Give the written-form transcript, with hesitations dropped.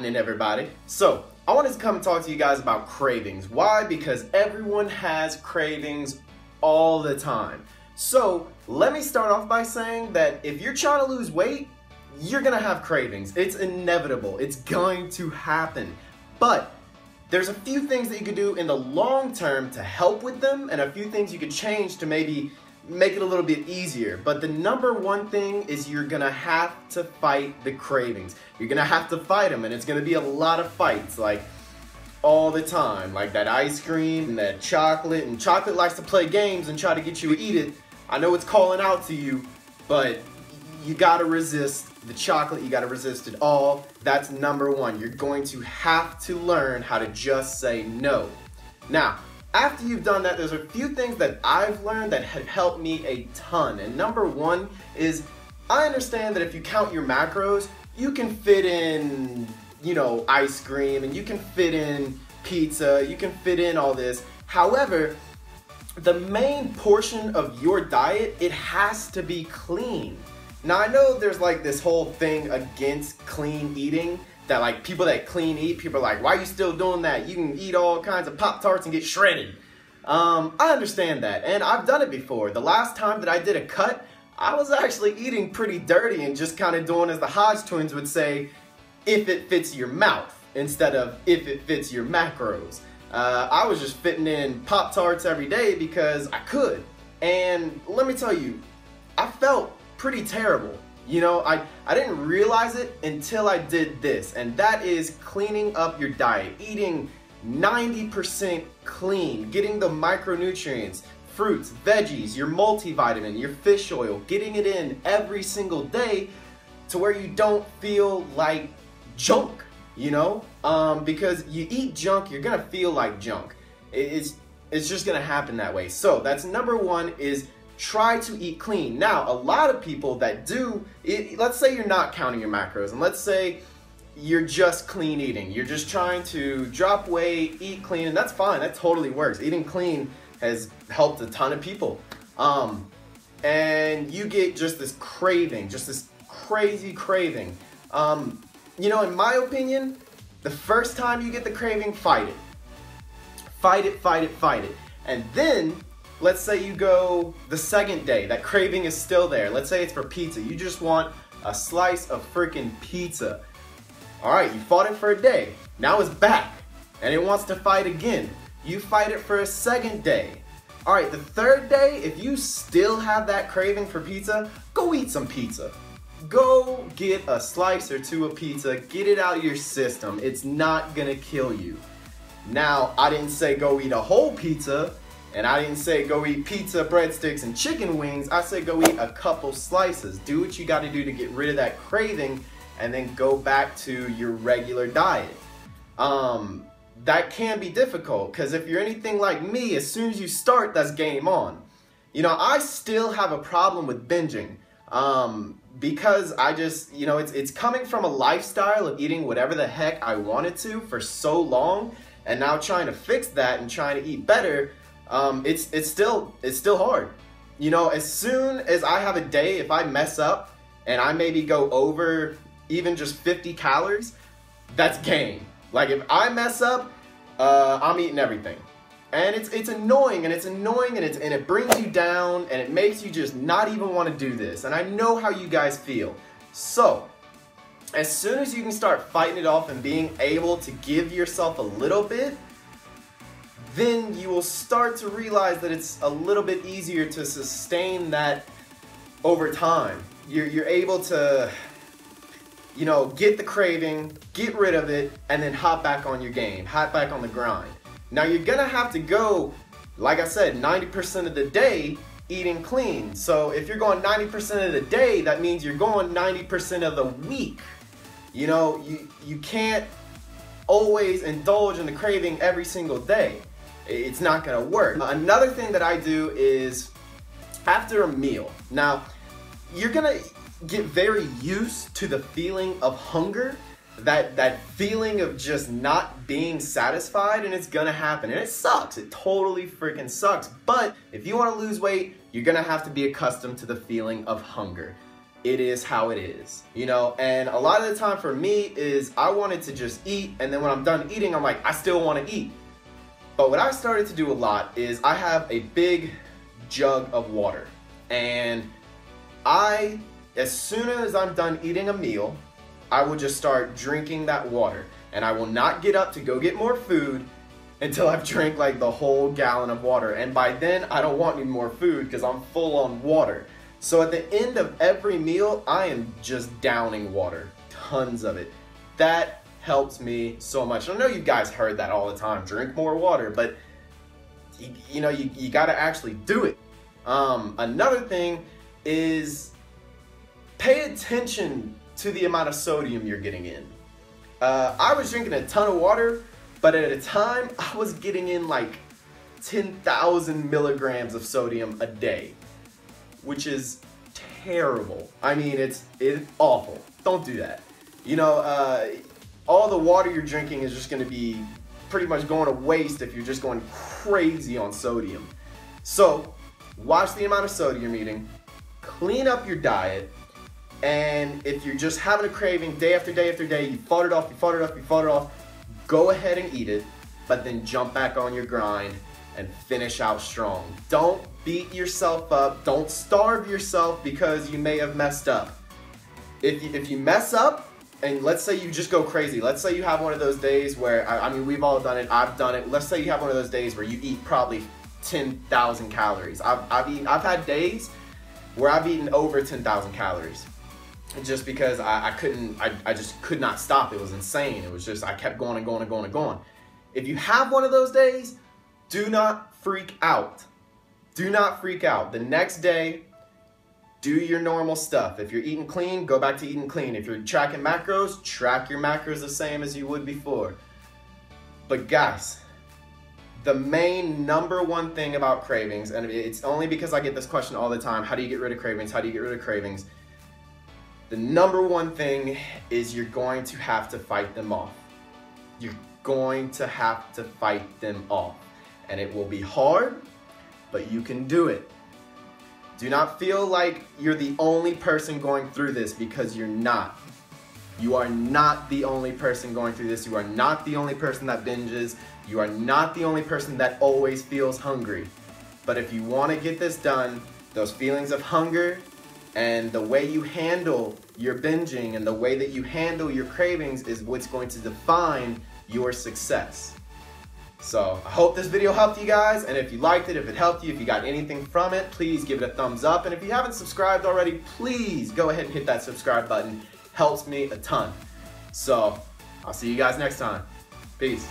happening, everybody? So I wanted to come and talk to you guys about cravings. Why? Because everyone has cravings all the time. So let me start off by saying that if you're trying to lose weight, you're gonna have cravings. It's inevitable. It's going to happen. But there's a few things that you could do in the long term to help with them, and a few things you could change to maybe make it a little bit easier. But the number one thing is you're gonna have to fight the cravings. You're gonna have to fight them, and it's gonna be a lot of fights, like all the time, like that ice cream and that chocolate. And chocolate likes to play games and try to get you to eat it. I know it's calling out to you, but you gotta resist the chocolate. You gotta resist it all. That's number one. You're going to have to learn how to just say no. Now, after you've done that, there's a few things that I've learned that have helped me a ton. And number one is, I understand that if you count your macros, you can fit in, ice cream, and you can fit in pizza, you can fit in all this. However, the main portion of your diet, it has to be clean. Now, I know there's like this whole thing against clean eating, that like people that clean eat, people are like, why are you still doing that? You can eat all kinds of Pop-Tarts and get shredded. I understand that, and I've done it before. The last time that I did a cut, I was actually eating pretty dirty and just kind of doing as the Hodge twins would say, if it fits your mouth, instead of if it fits your macros. I was just fitting in Pop-Tarts every day because I could. And let me tell you, I felt pretty terrible. I didn't realize it until I did this, and that is cleaning up your diet, eating 90% clean, getting the micronutrients, fruits, veggies, your multivitamin, your fish oil, getting it in every single day to where you don't feel like junk, because you eat junk, you're gonna feel like junk. It's just gonna happen that way. So that's number one, is try to eat clean. Now, a lot of people that do, let's say you're not counting your macros, and let's say you're just clean eating. You're just trying to drop weight, eat clean, and that's fine. That totally works. Eating clean has helped a ton of people. And you get just this craving, just this crazy craving. In my opinion, the first time you get the craving, fight it. Fight it, fight it, fight it. And then, let's say you go the second day, that craving is still there. Let's say it's for pizza. You just want a slice of freaking pizza. All right, you fought it for a day. Now it's back, and it wants to fight again. You fight it for a second day. All right, the third day, if you still have that craving for pizza, go eat some pizza. Go get a slice or two of pizza. Get it out of your system. It's not gonna kill you. Now, I didn't say go eat a whole pizza. And I didn't say go eat pizza, breadsticks, and chicken wings. I said go eat a couple slices. Do what you gotta do to get rid of that craving, and then go back to your regular diet. That can be difficult, because if you're anything like me, as soon as you start, that's game on. I still have a problem with binging, because I just, it's coming from a lifestyle of eating whatever the heck I wanted to for so long, and now trying to fix that and trying to eat better. It's still hard. As soon as I have a day, if I mess up and I maybe go over even just 50 calories, that's game. Like, if I mess up, I'm eating everything. And it's annoying, and it brings you down, and it makes you just not even want to do this. And I know how you guys feel. So, as soon as you can start fighting it off and being able to give yourself a little bit, then you will start to realize that it's a little bit easier to sustain that over time. You're able to, get the craving, get rid of it, and then hop back on your game, hop back on the grind. Now, you're gonna have to go, like I said, 90% of the day eating clean. So if you're going 90% of the day, that means you're going 90% of the week. You can't always indulge in the craving every single day. It's not gonna work. Another thing that I do is after a meal. Now, you're gonna get very used to the feeling of hunger, that feeling of just not being satisfied, and it's gonna happen. And it sucks. It totally freaking sucks. But if you wanna lose weight, you're gonna have to be accustomed to the feeling of hunger. it is how it is, you know? And a lot of the time for me is I wanted to just eat, and then when I'm done eating, I'm like, I still want to eat. But what I started to do a lot is I have a big jug of water, and as soon as I'm done eating a meal, I will just start drinking that water, and I will not get up to go get more food until I've drank like the whole gallon of water. And by then I don't want any more food because I'm full on water. So at the end of every meal, I am just downing water, tons of it. That helps me so much. I know you guys heard that all the time, drink more water, but you know, you gotta actually do it. Another thing is pay attention to the amount of sodium you're getting in. I was drinking a ton of water, but at a time I was getting in like 10,000 milligrams of sodium a day, which is terrible. I mean, it's awful. Don't do that. You know, all the water you're drinking is just gonna be pretty much going to waste if you're just going crazy on sodium. So, watch the amount of sodium you're eating, clean up your diet, and if you're just having a craving day after day after day, you fought it off, go ahead and eat it, but then jump back on your grind and finish out strong. Don't beat yourself up. Don't starve yourself because you may have messed up. If you mess up, and let's say you just go crazy. Let's say you have one of those days where, I mean, we've all done it. I've done it. Let's say you have one of those days where you eat probably 10,000 calories. I've had days where I've eaten over 10,000 calories. Just because I just could not stop. It was insane. It was just, I kept going and going and going and going. If you have one of those days, do not freak out. Do not freak out. The next day, do your normal stuff. If you're eating clean, go back to eating clean. If you're tracking macros, track your macros the same as you would before. But guys, the main number one thing about cravings, and it's only because I get this question all the time, how do you get rid of cravings? How do you get rid of cravings? The number one thing is you're going to have to fight them off. You're going to have to fight them off. And it will be hard, but you can do it. Do not feel like you're the only person going through this, because you're not. You are not the only person going through this. You are not the only person that binges. You are not the only person that always feels hungry. But if you want to get this done, those feelings of hunger and the way you handle your binging and the way that you handle your cravings is what's going to define your success. So I hope this video helped you guys, and if you liked it, if it helped you, if you got anything from it, please give it a thumbs up. And if you haven't subscribed already, please go ahead and hit that subscribe button. Helps me a ton. So I'll see you guys next time. Peace.